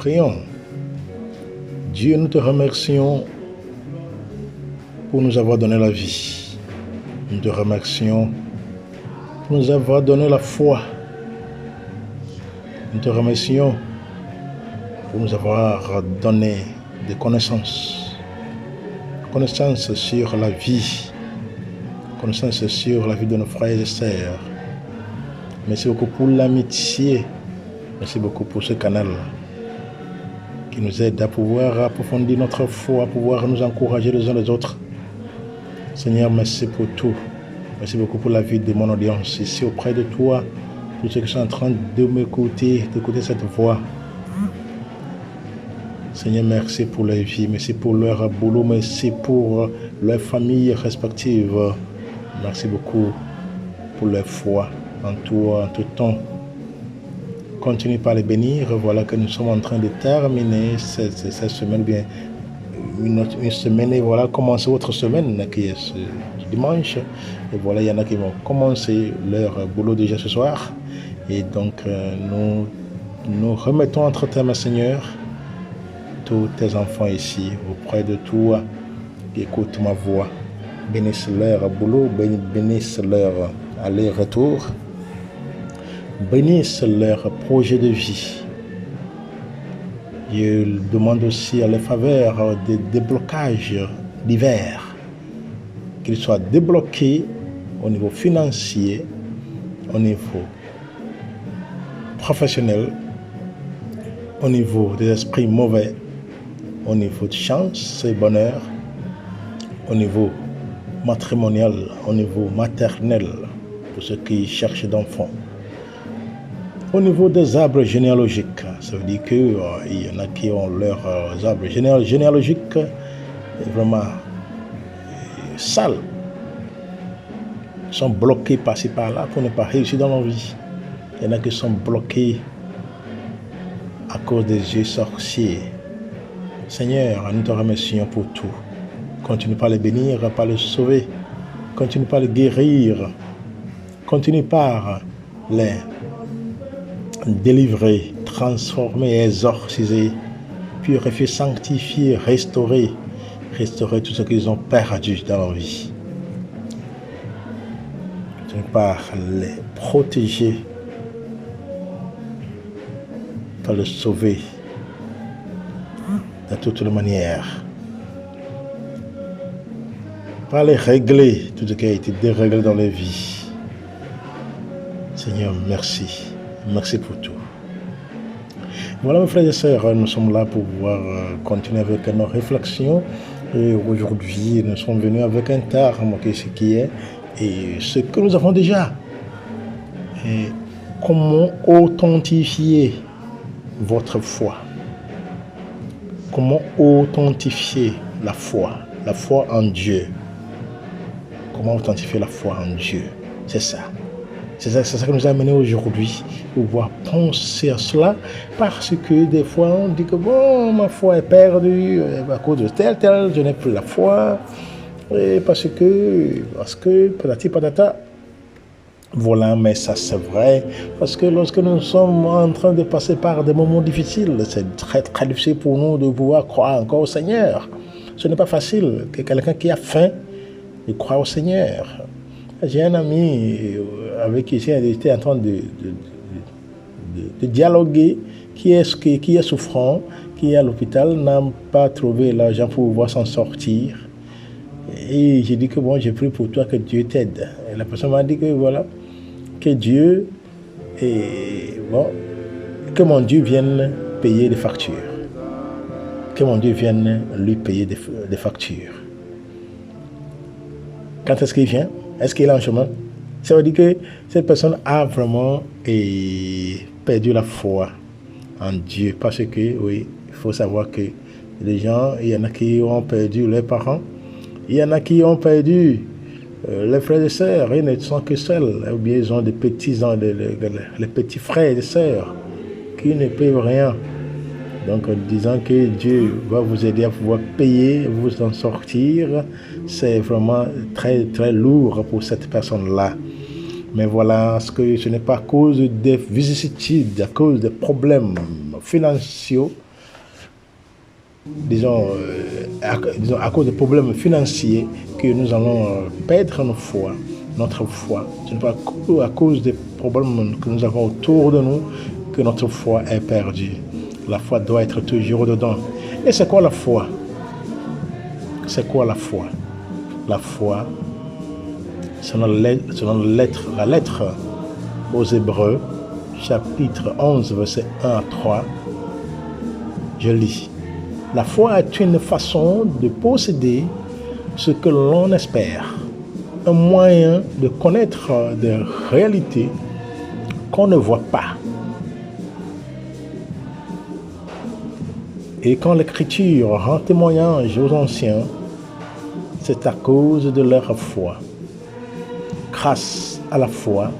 Prions. Dieu, nous te remercions pour nous avoir donné la vie. Nous te remercions pour nous avoir donné la foi. Nous te remercions pour nous avoir donné des connaissances. Connaissances sur la vie. Connaissances sur la vie de nos frères et sœurs. Merci beaucoup pour l'amitié. Merci beaucoup pour ce canal qui nous aide à pouvoir approfondir notre foi, à pouvoir nous encourager les uns les autres. Seigneur, merci pour tout. Merci beaucoup pour la vie de mon audience ici auprès de toi. Tous ceux qui sont en train de m'écouter, d'écouter cette voix. Seigneur, merci pour leur vie, merci pour leur boulot, merci pour leurs familles respectives. Merci beaucoup pour leur foi en tout temps. Continue par les bénir. Voilà que nous sommes en train de terminer cette semaine, bien une semaine, et voilà, commencer autre semaine qui est ce dimanche. Et voilà, il y en a qui vont commencer leur boulot déjà ce soir. Et donc, nous remettons entre tes mains, Seigneur, tous tes enfants ici, auprès de toi, qui écoutent ma voix. Bénisse leur boulot, bénisse leur aller-retour. Bénisse leur projet de vie. Je demande aussi à les faveurs des déblocages divers, qu'ils soient débloqués au niveau financier, au niveau professionnel, au niveau des esprits mauvais, au niveau de chance et bonheur, au niveau matrimonial, au niveau maternel, pour ceux qui cherchent d'enfants. Au niveau des arbres généalogiques, ça veut dire qu'il y en a qui ont leurs arbres généalogiques vraiment sales. Ils sont bloqués par-ci par-là pour ne pas réussir dans leur vie. Il y en a qui sont bloqués à cause des yeux sorciers. Seigneur, nous te remercions pour tout. Continue par les bénir, par les sauver. Continue par les guérir. Continue par les délivrer, transformer, exorciser, purifier, sanctifier, restaurer tout ce qu'ils ont perdu dans leur vie. Continue par les protéger, par les sauver de toutes les manières, par les régler tout ce qui a été déréglé dans les vies. Seigneur, merci. Merci pour tout. Voilà, mes frères et sœurs, nous sommes là pour pouvoir continuer avec nos réflexions. Et aujourd'hui, nous sommes venus avec un terme qui est et ce que nous avons déjà. Et comment authentifier votre foi? Comment authentifier la foi en Dieu? Comment authentifier la foi en Dieu? C'est ça. C'est ça qui nous a amené aujourd'hui, pouvoir penser à cela, parce que des fois on dit que bon, ma foi est perdue, à cause de tel, je n'ai plus la foi, et parce que patati patata. Voilà, mais ça c'est vrai, parce que lorsque nous sommes en train de passer par des moments difficiles, c'est très très difficile pour nous de pouvoir croire encore au Seigneur. Ce n'est pas facile que quelqu'un qui a faim de croire au Seigneur. J'ai un ami avec qui j'étais en train de dialoguer, qui est souffrant, qui est à l'hôpital, n'a pas trouvé l'argent pour pouvoir s'en sortir. Et j'ai dit que bon, j'ai prié pour toi, que Dieu t'aide. Et la personne m'a dit que voilà, que Dieu que mon Dieu vienne payer des factures. Que mon Dieu vienne lui payer des factures. Quand est-ce qu'il vient? Est-ce qu'il est en chemin? Ça veut dire que cette personne a vraiment perdu la foi en Dieu. Parce que, oui, il faut savoir que les gens, il y en a qui ont perdu leurs parents, il y en a qui ont perdu les frères et sœurs, ils ne sont que seuls, ou bien ils ont des petits, les petits frères et sœurs qui ne peuvent rien. Donc, en disant que Dieu va vous aider à pouvoir payer, vous en sortir, c'est vraiment très, très lourd pour cette personne-là. Mais voilà, ce n'est pas à cause des vicissitudes, à cause des problèmes financiers disons, à cause des problèmes financiers, que nous allons perdre notre foi. Ce n'est pas à cause des problèmes que nous avons autour de nous que notre foi est perdue. La foi doit être toujours dedans. Et c'est quoi la foi? C'est quoi la foi? La foi, selon la lettre aux Hébreux, chapitre 11, verset 1 à 3, je lis. La foi est une façon de posséder ce que l'on espère, un moyen de connaître des réalités qu'on ne voit pas. Et quand l'Écriture rend témoignage aux anciens, c'est à cause de leur foi. Grâce à la foi,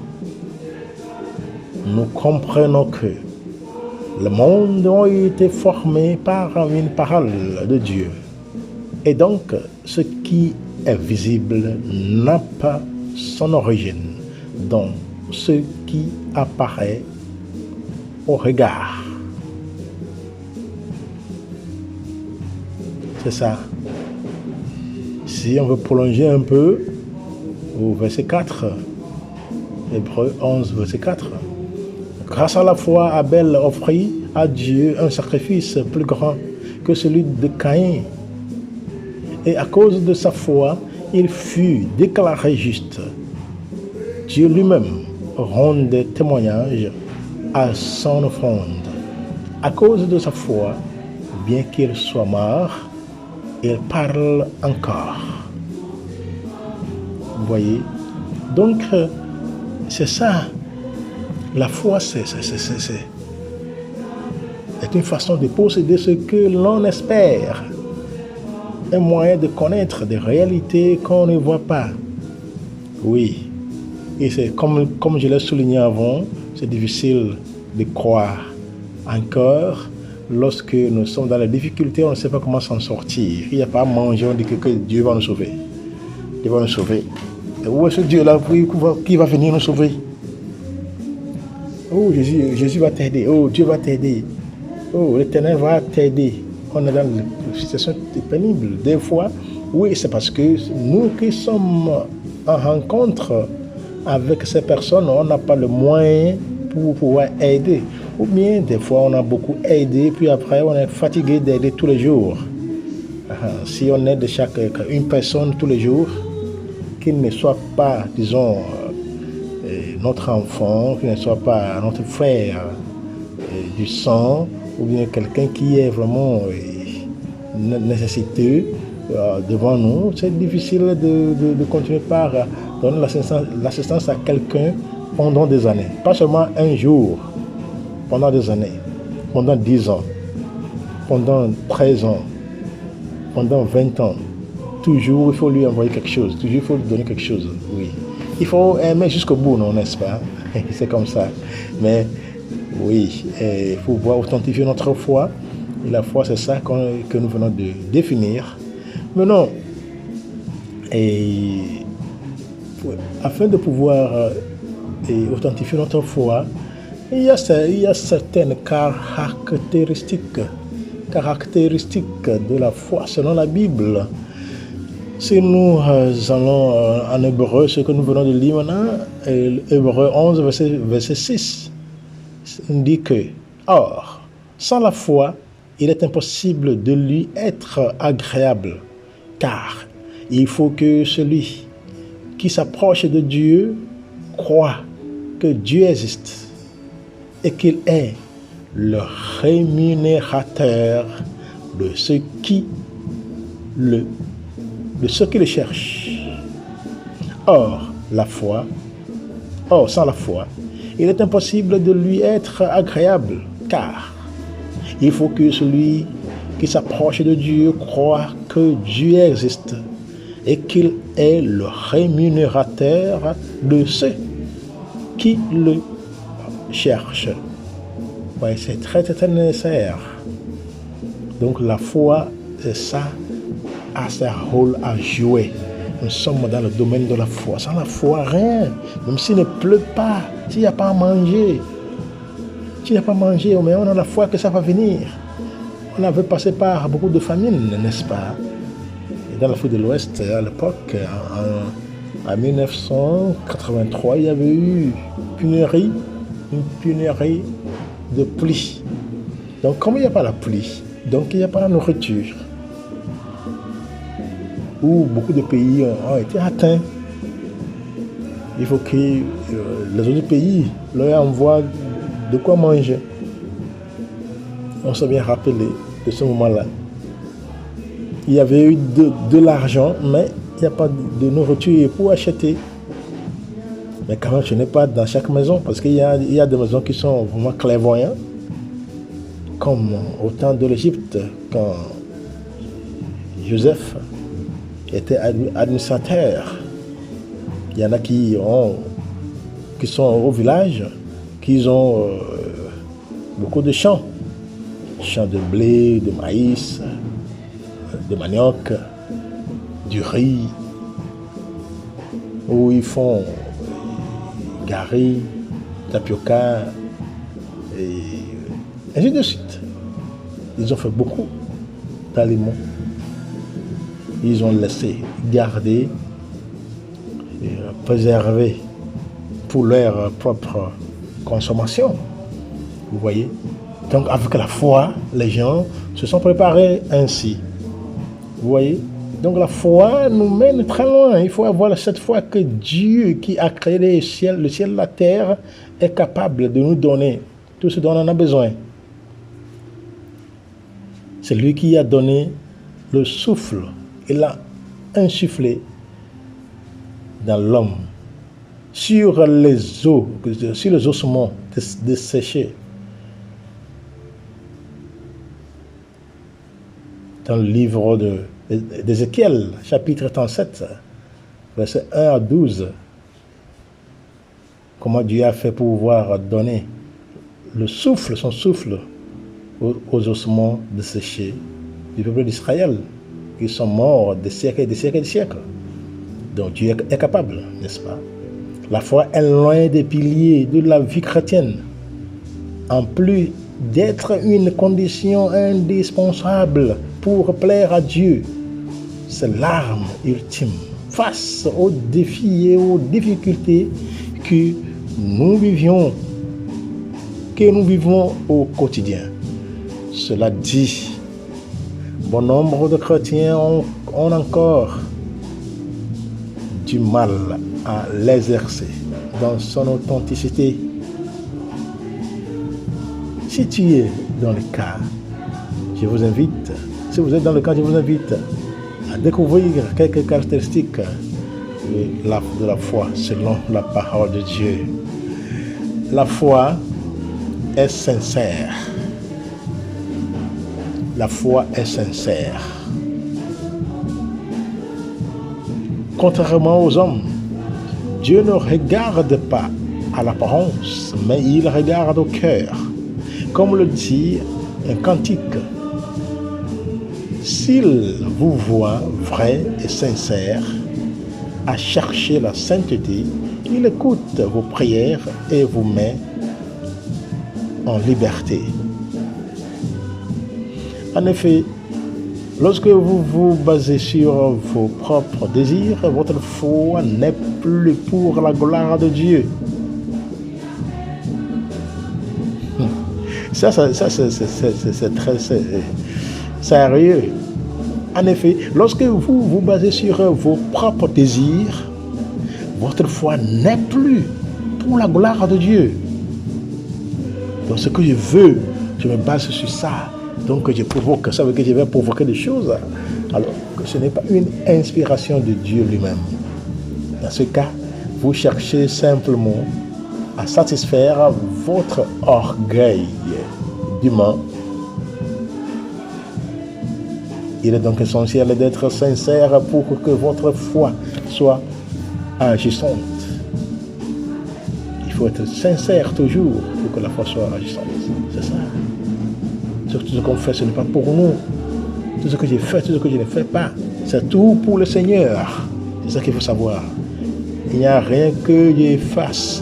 nous comprenons que le monde a été formé par une parole de Dieu. Et donc, ce qui est visible n'a pas son origine dans ce qui apparaît au regard. C'est ça. Si on veut prolonger un peu au verset 4, Hébreux 11, verset 4. Grâce à la foi, Abel offrit à Dieu un sacrifice plus grand que celui de Caïn. Et à cause de sa foi, il fut déclaré juste. Dieu lui-même rendait témoignage à son offrande. À cause de sa foi, bien qu'il soit mort, il parle encore. Vous voyez? Donc, c'est ça. La foi, c'est une façon de posséder ce que l'on espère. Un moyen de connaître des réalités qu'on ne voit pas. Oui. Et c'est comme je l'ai souligné avant, c'est difficile de croire encore. Lorsque nous sommes dans la difficulté, on ne sait pas comment s'en sortir. Il n'y a pas à manger, on dit que Dieu va nous sauver. Dieu va nous sauver. Et où est ce Dieu-là qui va venir nous sauver? Oh, Jésus va t'aider. Oh, Dieu va t'aider. Oh, l'Éternel va t'aider. On est dans une situation pénible. Des fois, oui, c'est parce que nous qui sommes en rencontre avec ces personnes, on n'a pas le moyen pour pouvoir aider. Ou bien, des fois, on a beaucoup aidé, puis après, on est fatigué d'aider tous les jours. Si on aide une personne tous les jours, qu'il ne soit pas, disons, notre enfant, qu'il ne soit pas notre frère du sang, ou bien quelqu'un qui est vraiment nécessiteux devant nous, c'est difficile de continuer par donner l'assistance à quelqu'un pendant des années. Pas seulement un jour, pendant des années, pendant 10 ans, pendant 13 ans, pendant 20 ans. Toujours, il faut lui envoyer quelque chose. Toujours, il faut lui donner quelque chose. Oui. Il faut aimer jusqu'au bout, non, n'est-ce pas? C'est comme ça. Mais oui, il faut pouvoir authentifier notre foi. Et la foi, c'est ça que nous venons de définir. Mais non. Et afin de pouvoir authentifier notre foi, il y a certaines caractéristiques de la foi selon la Bible. Si nous allons en Hébreu, ce que nous venons de lire maintenant, Hébreu 11, verset 6, on dit que, or, sans la foi, il est impossible de lui être agréable, car il faut que celui qui s'approche de Dieu croit que Dieu existe et qu'il est le rémunérateur de ceux qui le cherchent. Or, sans la foi, il est impossible de lui être agréable, car il faut que celui qui s'approche de Dieu croit que Dieu existe et qu'il est le rémunérateur de ceux qui le cherchent. Ouais, c'est très, très nécessaire. Donc la foi, c'est ça, a ce rôle à jouer. Nous sommes dans le domaine de la foi. Sans la foi, rien. Même s'il ne pleut pas, s'il n'y a pas à manger, mais on a la foi que ça va venir. on avait passé par beaucoup de famines, n'est-ce pas? Et dans l'Afrique de l'Ouest, à l'époque, en 1983, il y avait eu une pénurie de pluie. Donc, comme il n'y a pas la pluie, donc il n'y a pas la nourriture, où beaucoup de pays ont été atteints. Il faut que les autres pays leur envoient de quoi manger. On s'est bien rappelé de ce moment-là. Il y avait eu de l'argent, mais il n'y a pas de nourriture pour acheter. Mais quand même, ce n'est pas dans chaque maison, parce qu'il y a des maisons qui sont vraiment clairvoyantes, comme au temps de l'Égypte, quand Joseph était administrateur. Il y en a qui sont au village, qui ont beaucoup de champs de blé, de maïs, de manioc, du riz, où ils font gari, tapioca, et ainsi de suite. Ils ont fait beaucoup d'aliments. Ils ont laissé garder et préserver pour leur propre consommation. Vous voyez? Donc avec la foi, les gens se sont préparés ainsi. Vous voyez? Donc la foi nous mène très loin. Il faut avoir cette foi que Dieu qui a créé le ciel, la terre, est capable de nous donner tout ce dont on a besoin. C'est lui qui a donné le souffle. Il a insufflé dans l'homme sur les os, sur les ossements desséchés. Dans le livre d'Ézéchiel, chapitre 37, versets 1 à 12, comment Dieu a fait pour pouvoir donner le souffle, son souffle, aux ossements desséchés du peuple d'Israël, qui sont morts des siècles et des siècles et des siècles. Donc Dieu est capable, n'est-ce pas? La foi est l'un des piliers de la vie chrétienne, en plus d'être une condition indispensable pour plaire à Dieu. C'est l'arme ultime face aux défis et aux difficultés que nous vivons au quotidien. Cela dit, bon nombre de chrétiens ont encore du mal à l'exercer dans son authenticité. Si tu es dans le cas, je vous invite, si vous êtes dans le cas, je vous invite à découvrir quelques caractéristiques de la foi selon la parole de Dieu. La foi est sincère. La foi est sincère. Contrairement aux hommes, Dieu ne regarde pas à l'apparence, mais il regarde au cœur. Comme le dit un cantique, s'il vous voit vrai et sincère à chercher la sainteté, il écoute vos prières et vous met en liberté. En effet, lorsque vous vous basez sur vos propres désirs, votre foi n'est plus pour la gloire de Dieu. Ça c'est très sérieux. En effet, lorsque vous vous basez sur vos propres désirs, votre foi n'est plus pour la gloire de Dieu. Donc ce que je veux, je me base sur ça. Donc je provoque, ça veut dire que je vais provoquer des choses, alors que ce n'est pas une inspiration de Dieu lui-même. Dans ce cas, vous cherchez simplement à satisfaire votre orgueil humain. Il est donc essentiel d'être sincère pour que votre foi soit agissante. Il faut être sincère toujours pour que la foi soit agissante. C'est ça. Tout ce qu'on fait, ce n'est pas pour nous. Tout ce que j'ai fait, tout ce que je ne fais pas, c'est tout pour le Seigneur. C'est ça qu'il faut savoir. Il n'y a rien que je fasse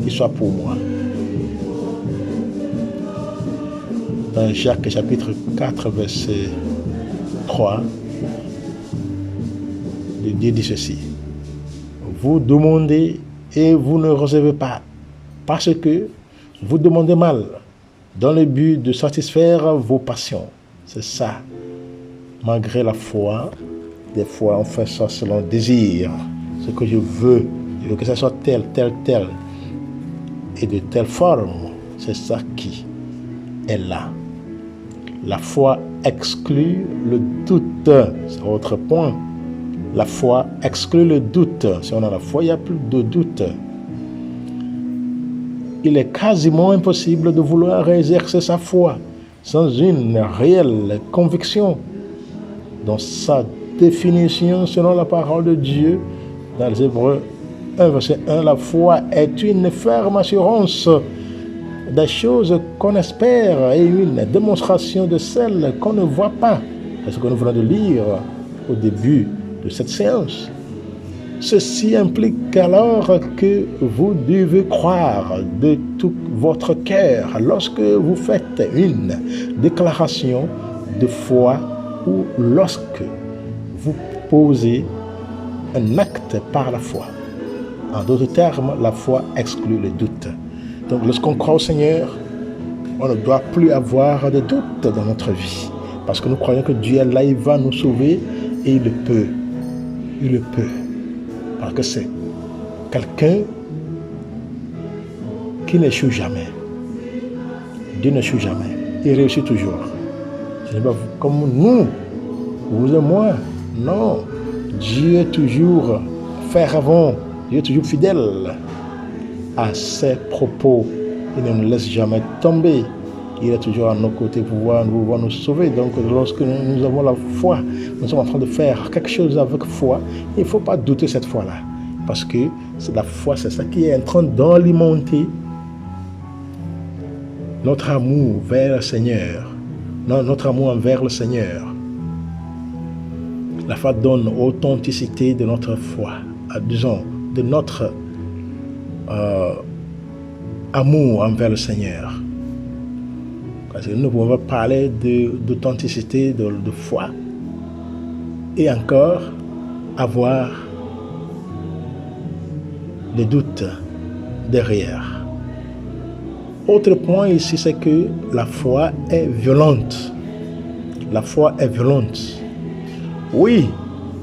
qui soit pour moi. Dans Jacques chapitre 4, verset 3, Dieu dit ceci. Vous demandez et vous ne recevez pas, parce que vous demandez mal, dans le but de satisfaire vos passions. C'est ça. Malgré la foi, des fois on fait ça selon le désir. Ce que je veux que ça soit tel, et de telle forme. C'est ça qui est là. La foi exclut le doute. C'est autre point. La foi exclut le doute. Si on a la foi, il n'y a plus de doute. Il est quasiment impossible de vouloir exercer sa foi sans une réelle conviction. Dans sa définition, selon la parole de Dieu, dans les Hébreux 1, verset 1, la foi est une ferme assurance des choses qu'on espère et une démonstration de celles qu'on ne voit pas. C'est ce que nous venons de lire au début de cette séance. Ceci implique alors que vous devez croire de tout votre cœur lorsque vous faites une déclaration de foi ou lorsque vous posez un acte par la foi. En d'autres termes, la foi exclut le doute. Donc lorsqu'on croit au Seigneur, on ne doit plus avoir de doute dans notre vie. Parce que nous croyons que Dieu est là, il va nous sauver et il le peut. Il le peut. Parce que c'est quelqu'un qui n'échoue jamais. Dieu n'échoue jamais. Il réussit toujours. Ce n'est pas comme nous, vous et moi. Non. Dieu est toujours fervent. Dieu est toujours fidèle à ses propos. Il ne nous laisse jamais tomber. Il est toujours à nos côtés pour pouvoir nous sauver. Donc lorsque nous avons la foi, nous sommes en train de faire quelque chose avec foi, il ne faut pas douter cette foi-là. Parce que c'est la foi, c'est ça qui est en train d'alimenter notre amour vers le Seigneur. Notre amour envers le Seigneur. La foi donne authenticité de notre foi. Disons, de notre amour envers le Seigneur. Parce que nous ne pouvons pas parler d'authenticité, de foi, et encore avoir des doutes derrière. Autre point ici, c'est que la foi est violente. La foi est violente. Oui,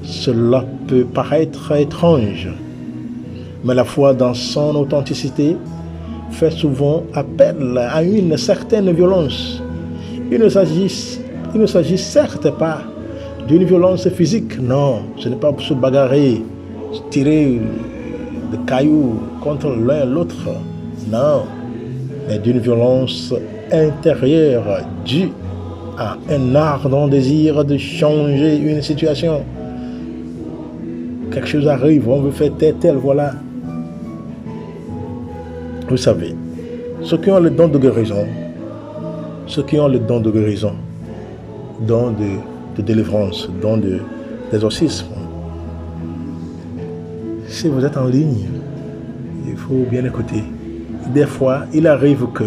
cela peut paraître étrange, mais la foi dans son authenticité fait souvent appel à une certaine violence. Il ne s'agit certes pas d'une violence physique, non, ce n'est pas pour se bagarrer, se tirer des cailloux contre l'un et l'autre, non, mais d'une violence intérieure due à un ardent désir de changer une situation. Quelque chose arrive, on veut faire tel, voilà. Vous savez, ceux qui ont le don de guérison, don de délivrance, don d'exorcisme, si vous êtes en ligne, il faut bien écouter. Des fois, il arrive que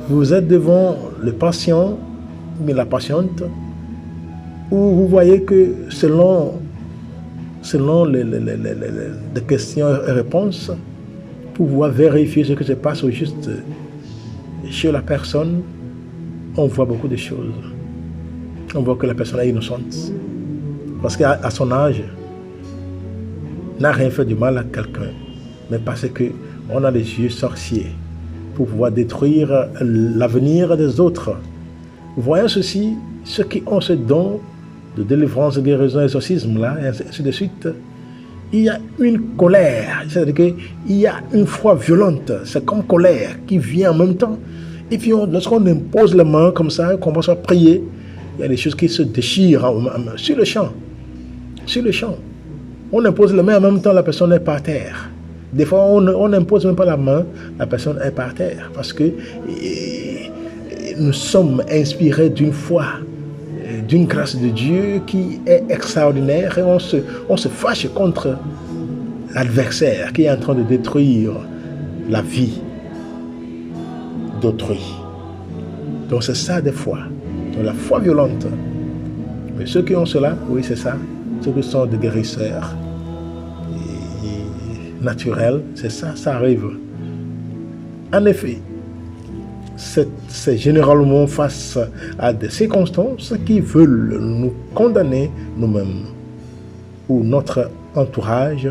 vous êtes devant le patient, mais la patiente, où vous voyez que selon les questions et réponses, pour pouvoir vérifier ce qui se passe au juste chez la personne, on voit beaucoup de choses. On voit que la personne est innocente. Parce qu'à son âge, n'a rien fait du mal à quelqu'un, mais parce qu'on a les yeux sorciers pour pouvoir détruire l'avenir des autres. Voyons ceci, ceux qui ont ce don de délivrance, de guérison, exorcisme, là, et ainsi de suite, il y a une colère, c'est-à-dire qu'il y a une foi violente, c'est comme colère qui vient en même temps. Et puis lorsqu'on impose les mains comme ça, qu'on va prier, il y a des choses qui se déchirent sur le champ. On impose les mains en même temps, la personne est par terre. Des fois, on n'impose même pas la main, la personne est par terre. Parce que nous sommes inspirés d'une foi, d'une grâce de Dieu qui est extraordinaire, et on se fâche contre l'adversaire qui est en train de détruire la vie d'autrui. Donc c'est ça des fois. Donc la foi violente. Mais ceux qui ont cela, oui c'est ça, ceux qui sont des guérisseurs et naturels, c'est ça, ça arrive. En effet, c'est généralement face à des circonstances qui veulent nous condamner nous-mêmes ou notre entourage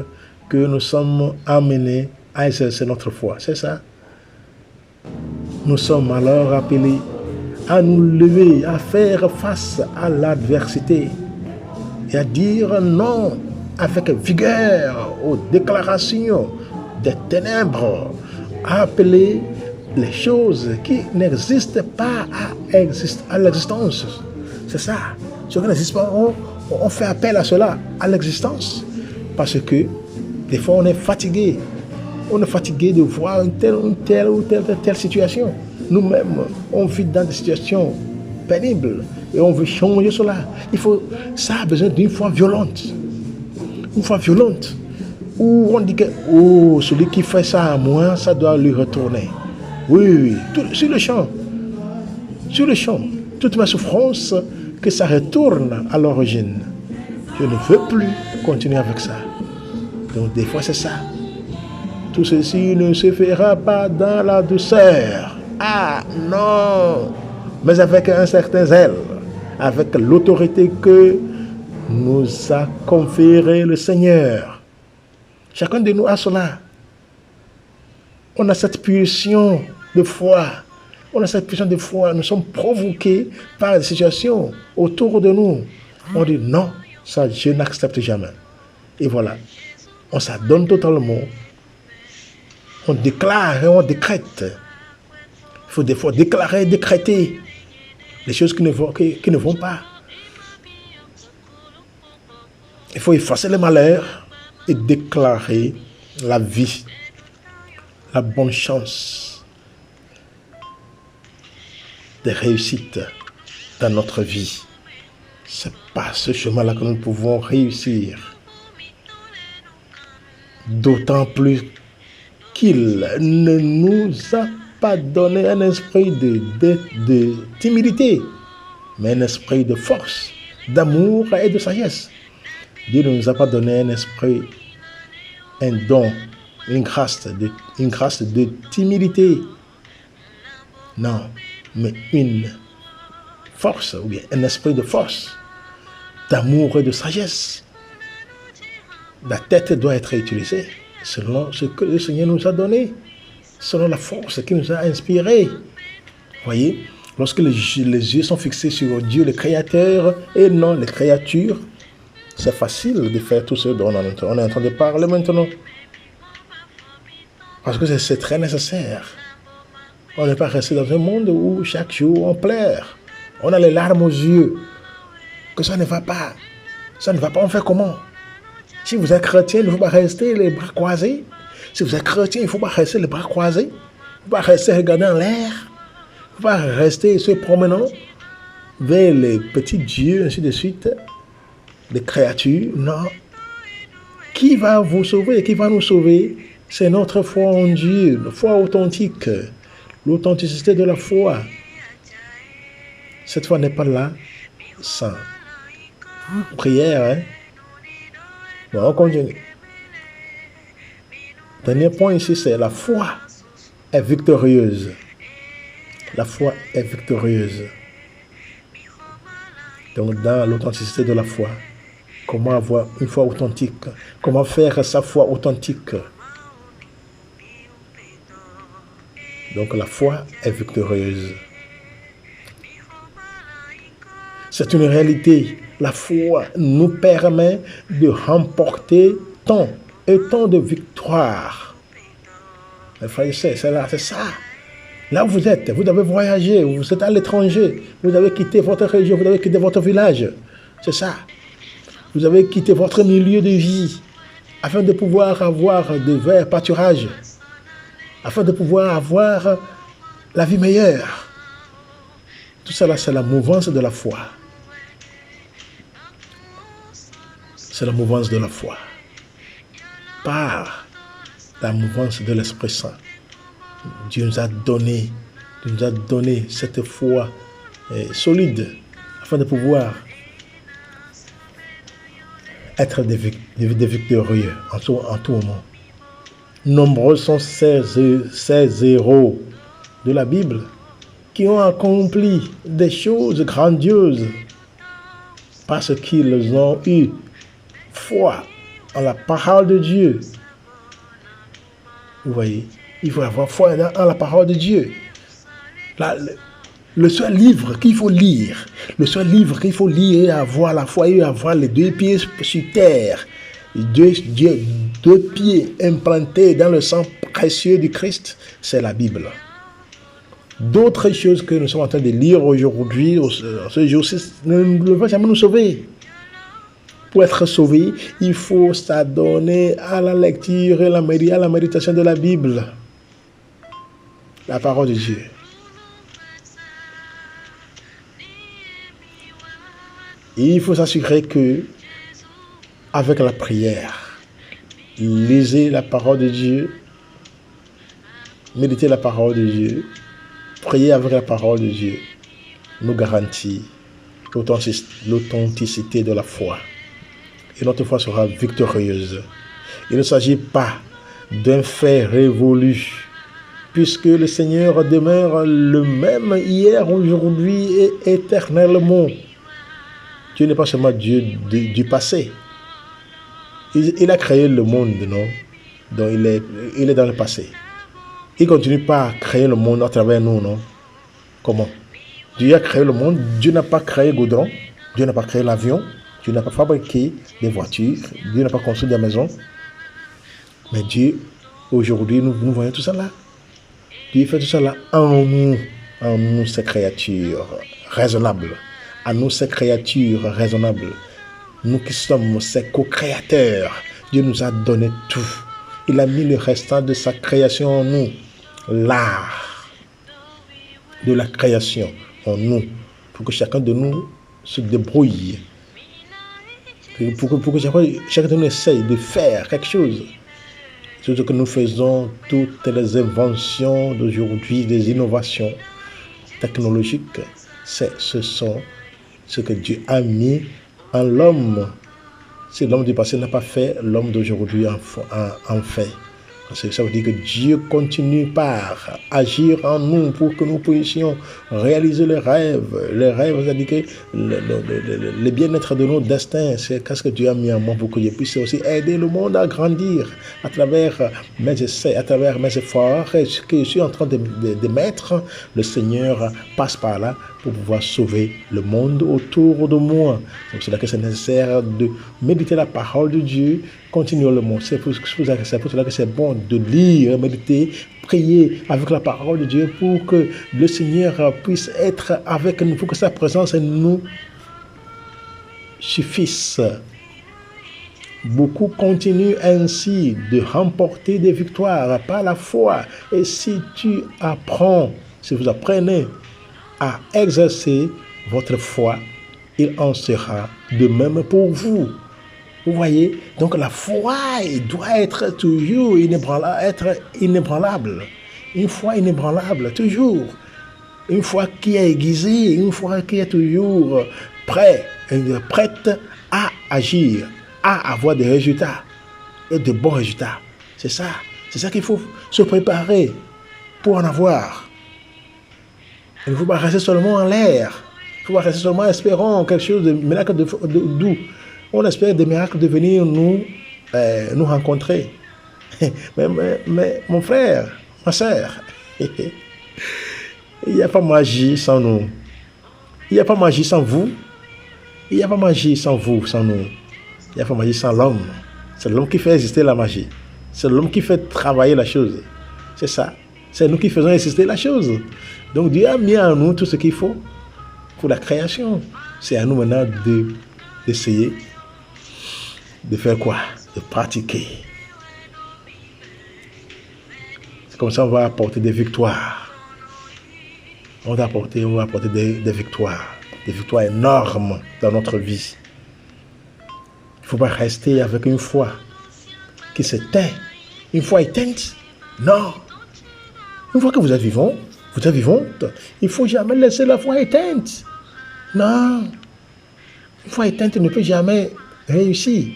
que nous sommes amenés à exercer notre foi. C'est ça. Nous sommes alors appelés à nous lever, à faire face à l'adversité et à dire non avec vigueur aux déclarations des ténèbres, à appeler les choses qui n'existent pas à l'existence. C'est ça. Ce qui n'existe pas, on fait appel à cela, à l'existence. Parce que des fois, on est fatigué. On est fatigué de voir une telle situation. Nous-mêmes, on vit dans des situations pénibles et on veut changer cela. Ça a besoin d'une foi violente. Une foi violente. Où on dit que celui qui fait ça à moi, ça doit lui retourner. Oui, sur le champ. Sur le champ. Toutes mes souffrances, que ça retourne à l'origine. Je ne veux plus continuer avec ça. Donc des fois c'est ça. Tout ceci ne se fera pas dans la douceur. Ah non! Mais avec un certain zèle, avec l'autorité que nous a conféré le Seigneur. Chacun de nous a cela. On a cette pulsion de foi. On a cette pulsion de foi. Nous sommes provoqués par des situations autour de nous. On dit non, ça je n'accepte jamais. Et voilà. On s'adonne totalement. On déclare et on décrète. Il faut des fois déclarer et décréter les choses qui ne vont pas. Il faut effacer les malheurs et déclarer la vie, la bonne chance, des réussites dans notre vie. C'est par ce chemin-là que nous pouvons réussir. D'autant plus qu'il ne nous a pas donné un esprit de timidité, mais un esprit de force, d'amour et de sagesse. Dieu ne nous a pas donné un don, une grâce de timidité. Non, mais une force, ou bien un esprit de force, d'amour et de sagesse. La tête doit être utilisée selon ce que le Seigneur nous a donné, selon la force qu'il nous a inspiré. Voyez, lorsque les yeux sont fixés sur Dieu, le Créateur, et non les créatures, c'est facile de faire tout ce dont on est en train de parler maintenant. Parce que c'est très nécessaire. On n'est pas resté dans un monde où chaque jour on pleure. On a les larmes aux yeux. Que ça ne va pas. Ça ne va pas, on fait comment? Si vous êtes chrétien, il ne faut pas rester les bras croisés. Si vous êtes chrétien, il ne faut pas rester les bras croisés. Il ne faut pas rester regarder en l'air. Il ne faut pas rester se promenant vers les petits dieux, ainsi de suite. Les créatures, non. Qui va vous sauver? Qui va nous sauver? C'est notre foi en Dieu, la foi authentique, l'authenticité de la foi. Cette foi n'est pas là sans prière. Hein? Bon, on continue. Dernier point ici, c'est la foi est victorieuse. La foi est victorieuse. Donc, dans l'authenticité de la foi, comment avoir une foi authentique? Comment faire sa foi authentique? Donc, la foi est victorieuse. C'est une réalité. La foi nous permet de remporter tant et tant de victoires. C'est ça. Là où vous êtes, vous avez voyagé, vous êtes à l'étranger, vous avez quitté votre région, vous avez quitté votre village. C'est ça. Vous avez quitté votre milieu de vie afin de pouvoir avoir de verts pâturages, afin de pouvoir avoir la vie meilleure. Tout cela, c'est la mouvance de la foi. C'est la mouvance de la foi. Par la mouvance de l'Esprit Saint. Dieu nous a donné Il nous a donné cette foi solide afin de pouvoir être des victorieux en tout moment. Nombreux sont ces héros de la Bible qui ont accompli des choses grandioses parce qu'ils ont eu foi en la parole de Dieu. Vous voyez, il faut avoir foi en la parole de Dieu. Le seul livre qu'il faut lire, et avoir la foi et avoir les deux pieds sur terre, deux pieds implantés dans le sang précieux du Christ, c'est la Bible. D'autres choses que nous sommes en train de lire aujourd'hui, ce jour-ci, ne vont jamais nous sauver. Pour être sauvé, il faut s'adonner à la lecture et à la méditation de la Bible, la parole de Dieu. Et il faut s'assurer que, avec la prière, lisez la parole de Dieu, méditez la parole de Dieu, priez avec la parole de Dieu, nous garantit l'authenticité de la foi. Et notre foi sera victorieuse. Il ne s'agit pas d'un fait révolu, puisque le Seigneur demeure le même hier, aujourd'hui et éternellement. Dieu n'est pas seulement Dieu du passé. Il a créé le monde, non? Donc il est dans le passé. Il ne continue pas à créer le monde à travers nous, non? Comment? Dieu a créé le monde. Dieu n'a pas créé le goudron. Dieu n'a pas créé l'avion. Dieu n'a pas fabriqué des voitures. Dieu n'a pas construit des maisons. Mais Dieu, aujourd'hui, nous voyons tout ça là. Dieu fait tout ça là en nous, ces créatures raisonnables. À nous, ces créatures raisonnables. Nous qui sommes ses co-créateurs. Dieu nous a donné tout. Il a mis le restant de sa création en nous. L'art de la création en nous. Pour que chacun de nous se débrouille. Pour que chacun de nous essaye de faire quelque chose. C'est ce que nous faisons, toutes les inventions d'aujourd'hui, des innovations technologiques. Ce sont ce que Dieu a mis en l'homme. Si l'homme du passé n'a pas fait, l'homme d'aujourd'hui en fait. Parce que ça veut dire que Dieu continue par agir en nous pour que nous puissions réaliser les rêves. Les rêves, c'est-à-dire que le bien-être de nos destins, c'est qu'est-ce que Dieu a mis en moi pour que je puisse aussi aider le monde à grandir à travers mes essais, à travers mes efforts que je suis en train de mettre. Le Seigneur passe par là pour pouvoir sauver le monde autour de moi. C'est pour cela que c'est nécessaire de méditer la parole de Dieu continuellement. C'est pour cela que c'est bon de lire, méditer, prier avec la parole de Dieu pour que le Seigneur puisse être avec nous, pour que sa présence nous suffise. Beaucoup continuent ainsi de remporter des victoires par la foi. Et si vous apprenez à exercer votre foi, il en sera de même pour vous. Vous voyez, donc la foi doit être toujours inébranlable. Une foi inébranlable, toujours. Une foi qui est aiguisée, une foi qui est toujours prête à agir, à avoir des résultats, et de bons résultats. C'est ça qu'il faut se préparer pour en avoir. Il ne faut pas rester seulement en l'air. Il ne faut pas rester seulement espérant quelque chose de miracle d'où. On espère des miracles de venir nous rencontrer. mais mon frère, ma soeur, il n'y a pas magie sans nous. Il n'y a pas magie sans vous. Il n'y a pas magie sans vous, sans nous. Il n'y a pas magie sans l'homme. C'est l'homme qui fait exister la magie. C'est l'homme qui fait travailler la chose. C'est ça. C'est nous qui faisons exister la chose. Donc Dieu a mis en nous tout ce qu'il faut pour la création. C'est à nous maintenant d'essayer de faire quoi? De pratiquer. C'est comme ça qu'on va apporter des victoires. On va apporter des victoires. Des victoires énormes dans notre vie. Il ne faut pas rester avec une foi qui s'éteint. Une foi éteinte. Non. Une fois que vous êtes vivant, vous êtes vivante, il ne faut jamais laisser la foi éteinte. Non. Une foi éteinte ne peut jamais réussir.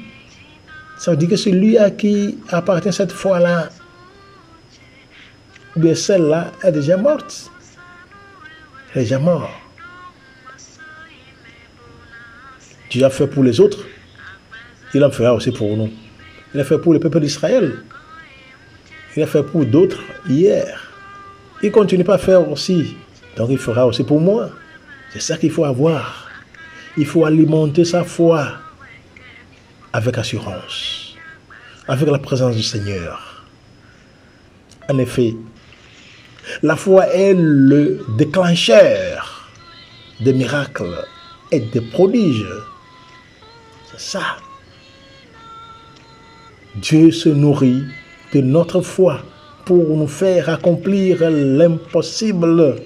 Ça veut dire que celui à qui appartient cette foi-là, ou bien celle-là, est déjà morte. Elle est déjà morte. Dieu a fait pour les autres, il en fera aussi pour nous. Il a fait pour le peuple d'Israël. Il a fait pour d'autres hier. Il continue pas à faire aussi. Donc il fera aussi pour moi. C'est ça qu'il faut avoir. Il faut alimenter sa foi avec assurance, avec la présence du Seigneur. En effet, la foi est le déclencheur des miracles et des prodiges. C'est ça. Dieu se nourrit de notre foi pour nous faire accomplir l'impossible.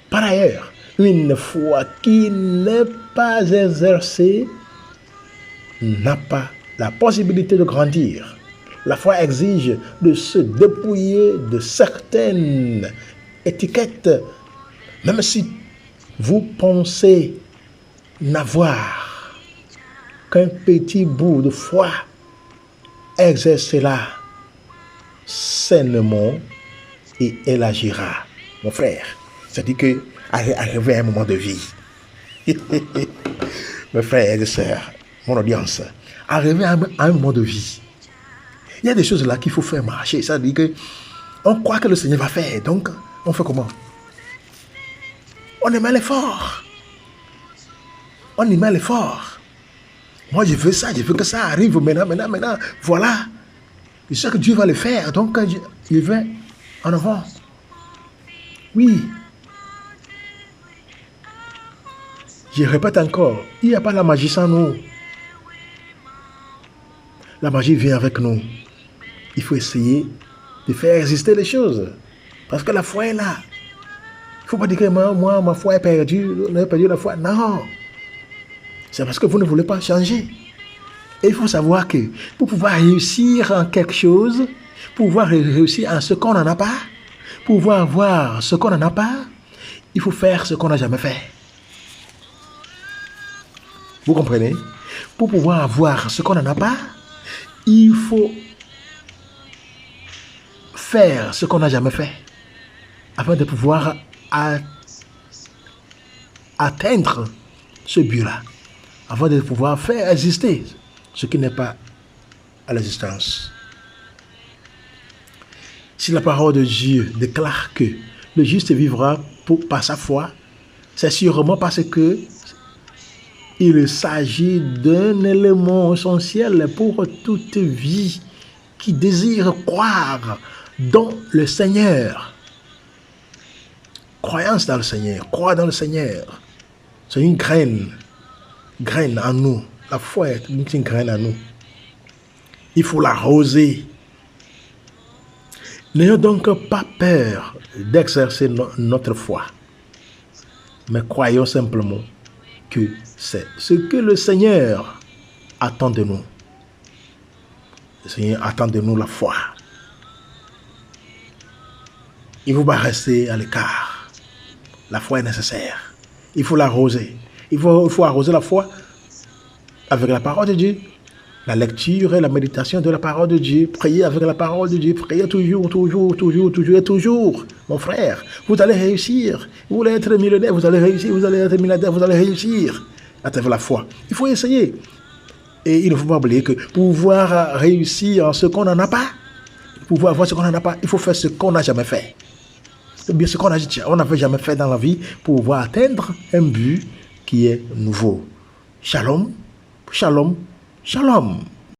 Par ailleurs, une foi qui n'est pas exercée n'a pas la possibilité de grandir. La foi exige de se dépouiller de certaines étiquettes, même si vous pensez n'avoir qu'un petit bout de foi, exercez-la sainement et elle agira. Mon frère, c'est-à-dire que arriver à un moment de vie, mes frères et sœurs, mon audience, arriver à un moment de vie, il y a des choses là qu'il faut faire marcher. Ça veut dire que on croit que le Seigneur va faire, donc on fait comment? On y met l'effort. On y met l'effort. Moi, je veux ça, je veux que ça arrive maintenant. Voilà. Je sais que Dieu va le faire, donc je vais en avant. Oui. Je répète encore, il n'y a pas la magie sans nous. La magie vient avec nous. Il faut essayer de faire exister les choses. Parce que la foi est là. Il ne faut pas dire que moi, ma foi est perdue, on a perdu la foi. Non. C'est parce que vous ne voulez pas changer. Et il faut savoir que pour pouvoir réussir en quelque chose, pour pouvoir réussir en ce qu'on n'en a pas, pour pouvoir avoir ce qu'on n'en a pas, il faut faire ce qu'on n'a jamais fait. Vous comprenez? Pour pouvoir avoir ce qu'on n'en a pas, il faut faire ce qu'on n'a jamais fait afin de pouvoir atteindre ce but-là, afin de pouvoir faire exister ce qui n'est pas à l'existence. Si la parole de Dieu déclare que le juste vivra par sa foi, c'est sûrement parce que il s'agit d'un élément essentiel pour toute vie qui désire croire dans le Seigneur. Croyance dans le Seigneur, croire dans le Seigneur, c'est une graine en nous. La foi est une graine en nous. Il faut l'arroser. N'ayons donc pas peur d'exercer notre foi, mais croyons simplement que c'est ce que le Seigneur attend de nous. Le Seigneur attend de nous la foi. Il ne faut pas rester à l'écart. La foi est nécessaire. Il faut l'arroser. Il faut arroser la foi avec la parole de Dieu. La lecture et la méditation de la parole de Dieu. Priez avec la parole de Dieu. Priez toujours. Mon frère, vous allez réussir. Vous voulez être millionnaire, vous allez réussir. Vous allez être milliardaire, vous allez réussir. À travers la foi. Il faut essayer. Et il ne faut pas oublier que pour pouvoir réussir ce qu'on n'en a pas, pour pouvoir avoir ce qu'on n'en a pas, il faut faire ce qu'on n'a jamais fait. C'est bien ce qu'on n'avait jamais fait dans la vie pour pouvoir atteindre un but qui est nouveau. Shalom, shalom, shalom.